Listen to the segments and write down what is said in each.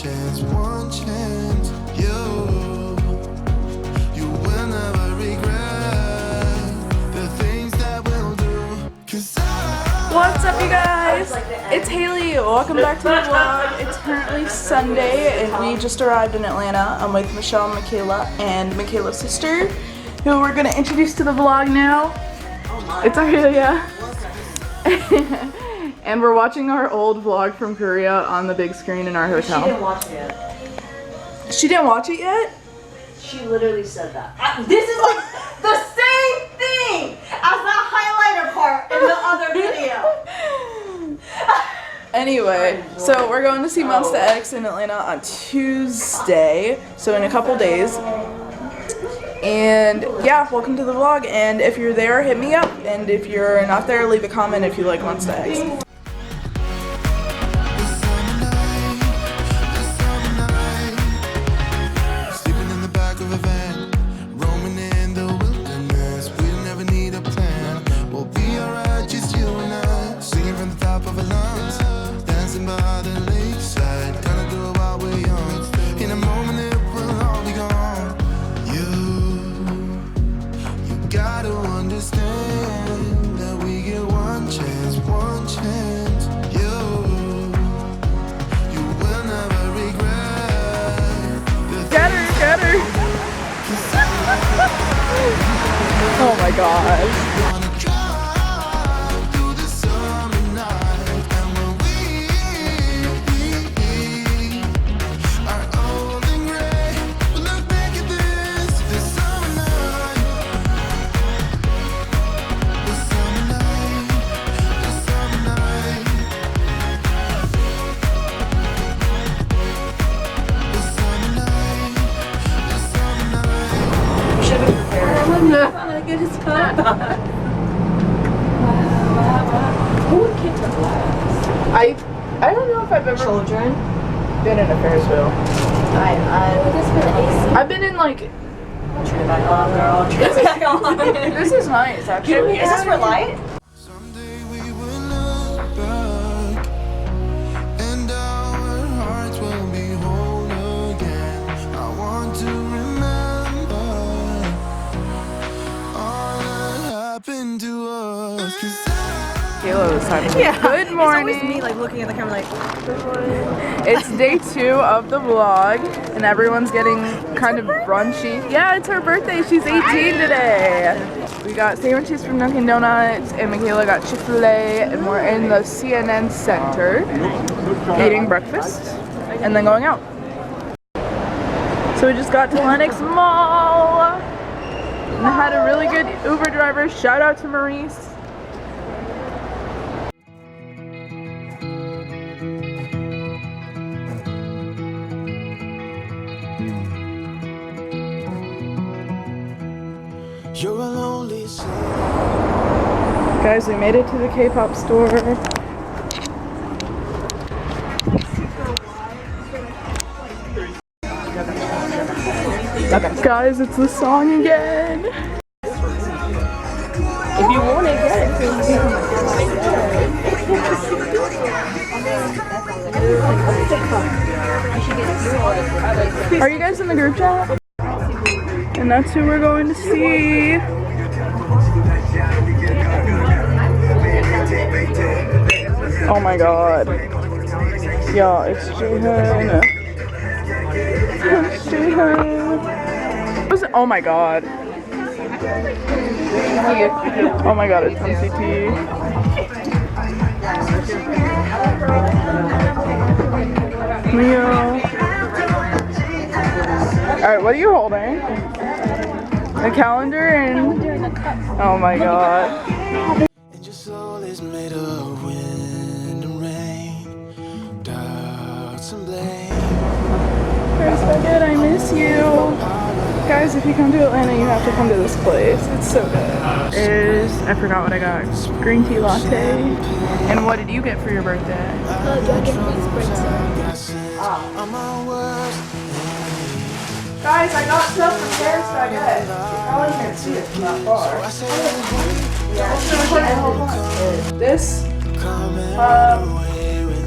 one chance. You will never regret the things that we'll do. 'Cause What's up, you guys? It's Hayley. Welcome back to the vlog. It's currently Sunday and we just arrived in Atlanta. I'm with Michelle and Michaela and Michaela's sister, who we're gonna introduce to the vlog now. It's Aurelia. And we're watching our old vlog from Korea on the big screen in our hotel. She didn't watch it yet. She didn't watch it yet? She literally said that. This is like the same thing as the highlighter part in the other video. Anyway, so we're going to see Monsta X in Atlanta on Tuesday, so in a couple days. And yeah, welcome to the vlog, and if you're there, hit me up, and if you're not there, leave a comment if you like Monsta X. Oh my gosh. Who would kick the glass? I don't know if I've ever Children? been in a Ferris wheel. I've been in like. Turn it back on, girl. Turn it back on. This is nice, actually. Is this for light? someday we will look back, and our hearts will be whole again. I want to remember all that happened to us. 'Cause Kayla this time. Good morning. It's always me like looking at the camera like, good morning. It's day 2 of the vlog, and everyone's getting kind of brunchy. Yeah, it's her birthday. She's 18 today. We got sandwiches from Dunkin' Donuts, and Michaela got Chick-fil-A, and we're in the CNN Center eating breakfast and then going out. So we just got to Lenox Mall and had a really good Uber driver. Shout out to Maurice. you're a lonely soul. Guys, we made it to the K-pop store. Guys, it's the song again. If you want it, get it. Are you guys in the group chat? And that's who we're going to see. Oh my god. Yeah, it's Jaehyun. It's Jaehyun. Oh my god. Oh my god, it's NCT. Leo. Alright, what are you holding? The calendar and... Oh my god. And your soul is made of wind and rain, doubts and blame. Chris, I miss you. Guys, if you come to Atlanta, you have to come to this place. It's so good. I forgot what I got. Green tea latte. And what did you get for your birthday? Guys, I got stuff from Paris Baguette. I can't see it from that far. This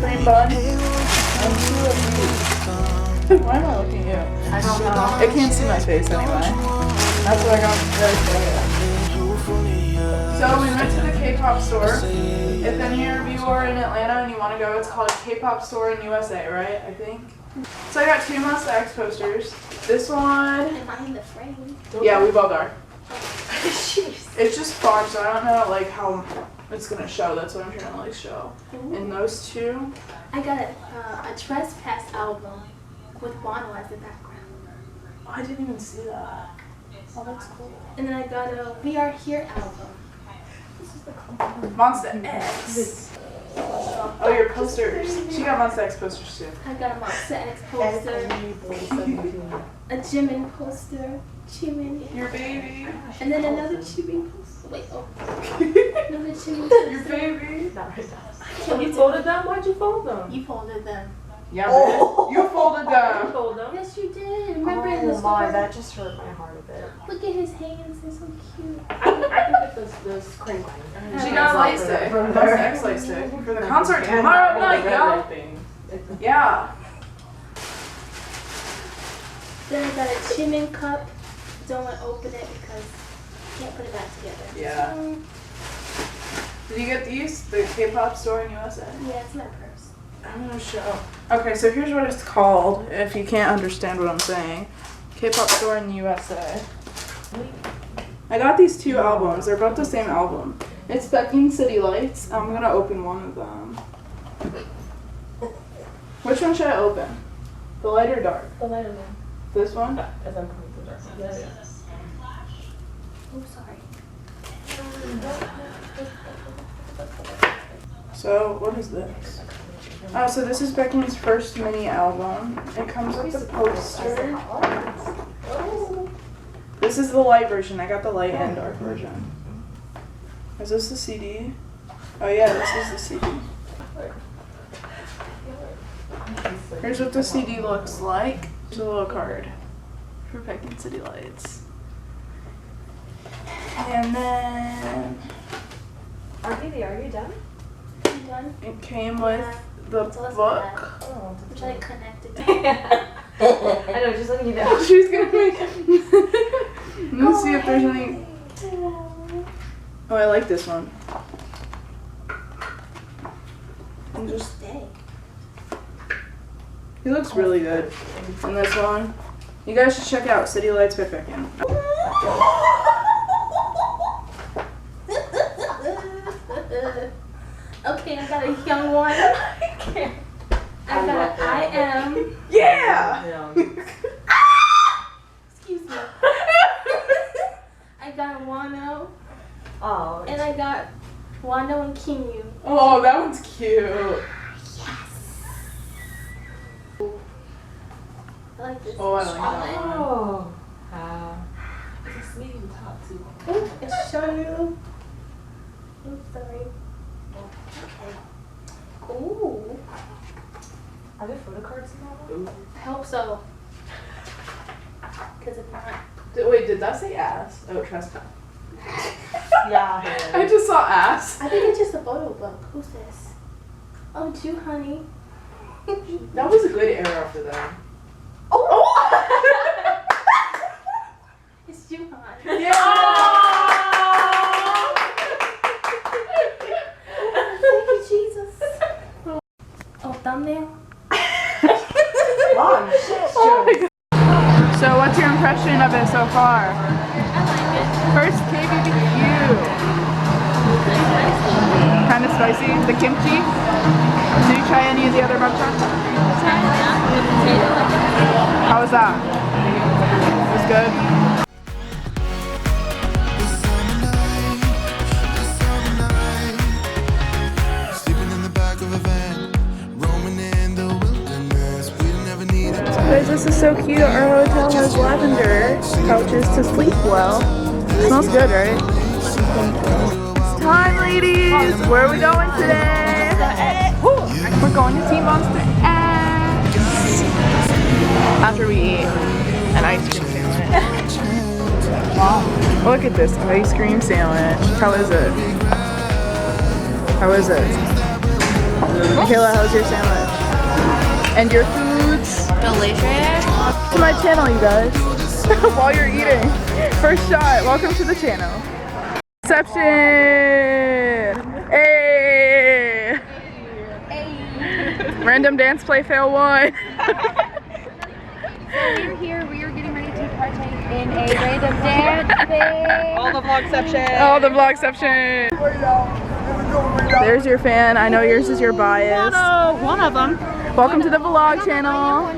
cream bun and 2 of these. Why am I looking at you? I don't know. It can't see my face anyway. That's what I got very excited. So we went to the K-pop store. If any of you are in Atlanta and you want to go, it's called K-pop store in USA, right? I think. So I got 2 Monsta X posters. This one. Am I in the frame? Yeah, we both are. Jeez. It's just far, so I don't know like how it's gonna show. That's what I'm trying to like show. Ooh. And those 2. I got a Trespass album with Bono as the background. Oh, I didn't even see that. Oh, that's cool. And then I got a We Are Here album. Monsta X. Oh, your posters. She got Monsta X posters too. I got a Monsta X poster, a Jimin poster, Jimin, Your baby. and then another Jimin poster. Wait, oh, another Jimin poster. Your baby. You folded them? Why'd you fold them? You folded them. Yeah, oh. You folded them. Fold them? Yes, you did. Remember in the Oh store? my, that just hurt my heart a bit. Look at his hands. They're so cute. I can get this crinkling. She got a light stick. Monsta X light stick for the concert tomorrow night, y'all. Yeah. Then I got a Jimin cup. Don't want to open it because I can't put it back together. Yeah. Did you get these? The K-pop store in USA? Yeah, it's my purse. I'm gonna show. Okay, so here's what it's called. If you can't understand what I'm saying, K-pop store in the USA. I got these 2 albums. They're both the same album. It's Becking City Lights. I'm gonna open one of them. Which one should I open? The light or dark? The lighter one. This one? As I'm coming to the dark. Yeah. Oh, sorry. So, what is this? Oh, so this is Becking's first mini album. It comes with the poster. This is the light version. I got the light and dark version. Is this the CD? Oh yeah, this is the CD. Here's what the CD looks like. There's a little card for Becking City Lights. And then Are you done? You done? it came with the So let's book. Oh. I'm trying to connect it. I know, just letting you know. She's gonna make Let's see if there's any. Oh, I like this one. And just Dang. he looks really good. And this one. You guys should check out City Lights by Beckin. Okay, I got a young one. I got an I am. Yeah! Excuse me. I got a Wano, Oh. and I got Wano and Kinyu. Oh, that one's cute. I like this. Oh, I like that one. Oh. It's a sleeve top too. Ooh, it's showing you. Oops, sorry. Ooh, Are there photo cards in that one? I hope so. Because if not, Wait, did that say ass? Oh, trespass. Yeah. I just saw ass. I think it's just a photo book. Who's this? Oh, Ju Honey. That was a good era for them. Oh! It's Ju Honey. Yeah! Thank you, Jesus. Oh, thumbnail? Mom, shit. Oh my God. So what's your impression of it so far? I like it. First KBBQ. Kind of spicy. The kimchi. Did you try any of the other mukbang? How was that? It was good? Guys, this is so cute. Our hotel has lavender couches to sleep well. Smells good, right? It's time, ladies. Where are we going today? We're going to see Monsta X. After we eat an ice cream sandwich. Look at this ice cream sandwich. How is it? How is it? Michaela, how's your sandwich? And your foods? Delicious. To my channel, you guys. While you're eating. First shot. Welcome to the channel. Reception. Hey. Random dance play fail 1. So we're here, we are getting ready to partake in a random dance thing. All the vlogception. There's your fan. I know yours is your bias. One of them. Welcome to the vlog channel.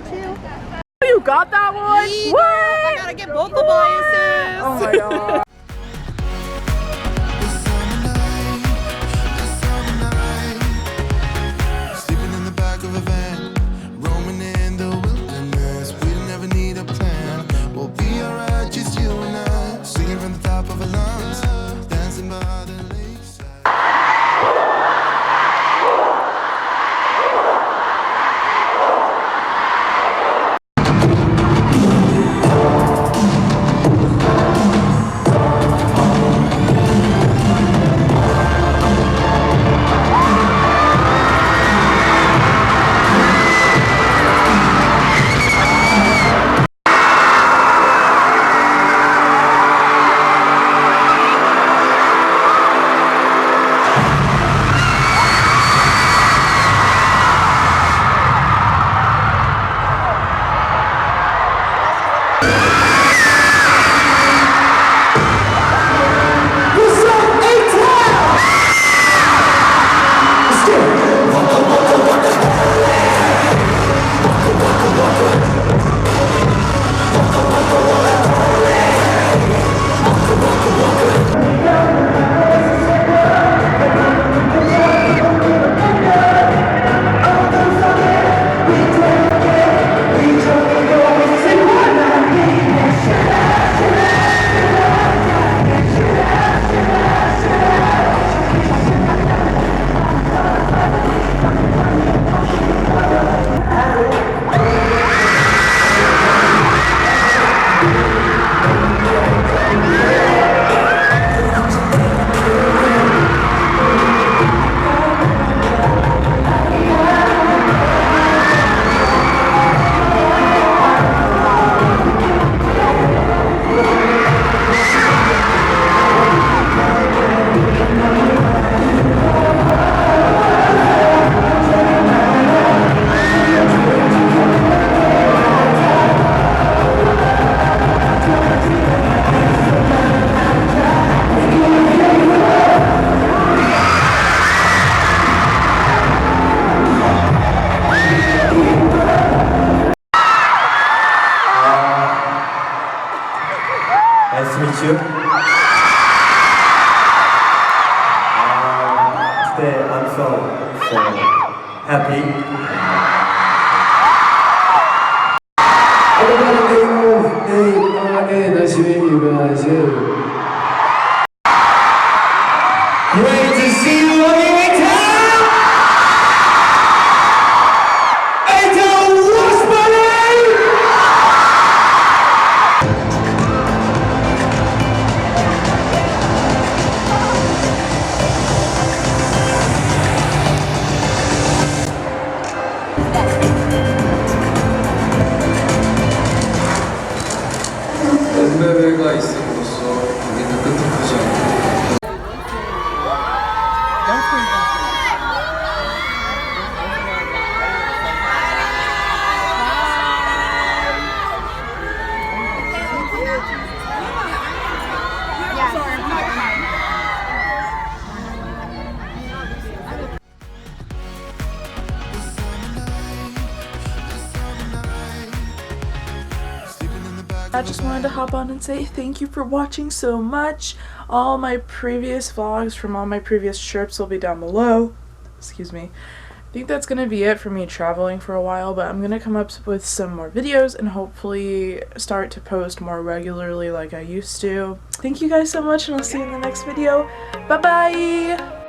You got that one? What? I gotta get both the biases. Oh my god. Sleeping in the back of a van, roaming in the wilderness. We never need a plan. We'll be alright, just you and I. Singing from the top of our lungs, dancing by the lakeside. Nice to meet you. Today I'm so happy. Nice to meet you guys. Great to see you all in town. What's my name? 엠베베가 있음으로써 우리는 끈적하지 않고 I just wanted to hop on and say thank you for watching so much. All my previous vlogs from all my previous trips will be down below. Excuse me. I think that's going to be it for me traveling for a while, but I'm going to come up with some more videos and hopefully start to post more regularly like I used to. Thank you guys so much, and I'll see you in the next video. Bye bye!